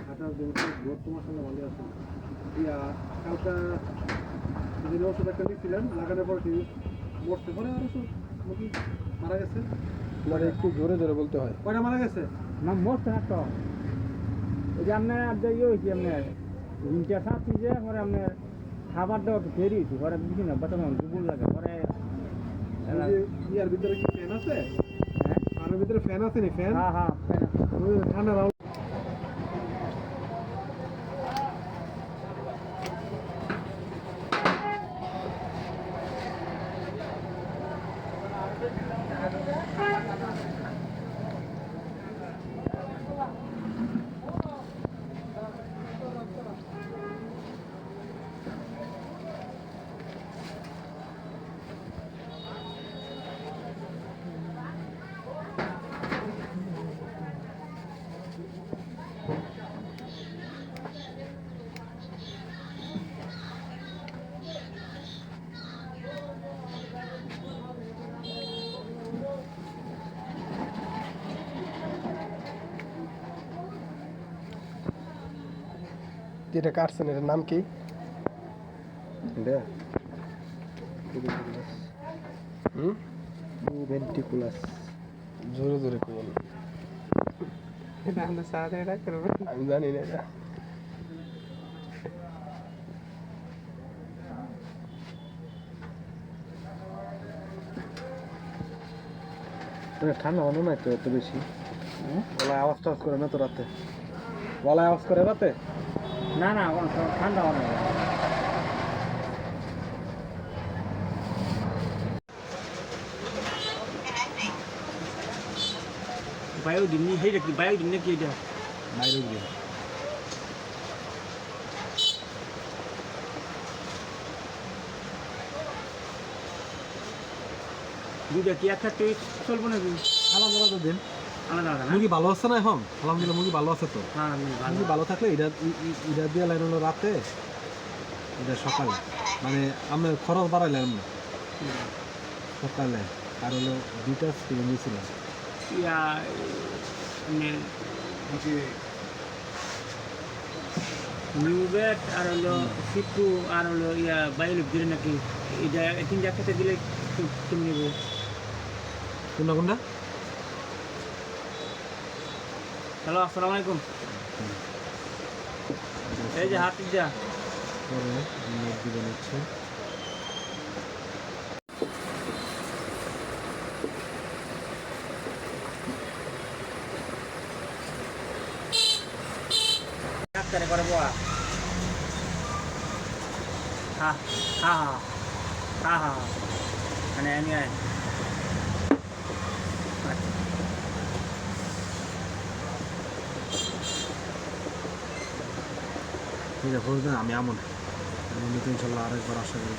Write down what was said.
হাঁটার দিনটা বহুত তোমার সঙ্গে ভালো আছে ইয়া কালকা যদি ওষুধ একটা নিয়েছিলেন লাগানোর পরে ঠিক মরতে পরে আর ওষুধ মুরগি মারা গেছে মানে একটু জোরে জোরে বলতে হয়। কয়টা মারা গেছে? না মরছে না তো ওই যে আপনার আর যে ইয়ে হয়েছে আপনার রিনটা থাকছি যে পরে আপনার খাবার দেওয়া একটু ফেরি হয়েছে পরে বুঝি না বাচ্চা মানুষ দুপুর লাগে পরে ইয়ার ভিতরে কি ফ্যান আছে? হ্যাঁ আর ভিতরে ফ্যান আছে নি ফ্যান? হ্যাঁ হ্যাঁ ঠান্ডা রাউন্ড যেটা কাটছেন এটার নাম কি? এটা হুম, ভেন্টিকুলাস জোরে জোরে কইন। এটা আমরা সাথে এটা করব আমি জানি না এটা। ঠান্ডা মনে নাই তো এত বেশি গলায় আওয়াজ টাওয়াজ করে না তো রাতে গলায় আওয়াজ করে রাতে না না ঠান্ডা হবে না বায়োডিন নি হেই রাখি বায়োডিন নাকি এটা বাইরে দুইটা কি একসাথে চলবো না আলাদা আলাদা দিন আলাদা আলাদা না মুরগি ভালো আছে না এখন? আলহামদুলিল্লাহ মুরগি ভালো আছে তো। হ্যাঁ মুরগি ভালো থাকলে এটা দিয়ে লাইন হলো রাতে, এটা সকালে, মানে আমরা খরচ বাড়াইলাম না সকালে। আর হলো দুইটা স্প্রে নিয়েছিলাম। ইয়া মানে নিউবেট আর হলো সিপু আর হলো ইয়া বায়োলিক দিলে নাকি এটা তিনটা একসাথে দিলে তুমি নেবো কোনটা কোনটা? হ্যালো আসসালামু আলাইকুম এই যে হাত যা পরে দিবে নিচ্ছে। ডাক্তারে করবো হ্যাঁ হ্যাঁ হ্যাঁ হ্যাঁ হ্যাঁ মানে আমি ঠিক আছে, আমি আমন তো ইনশাল্লাহ আরেকবার আশা করি।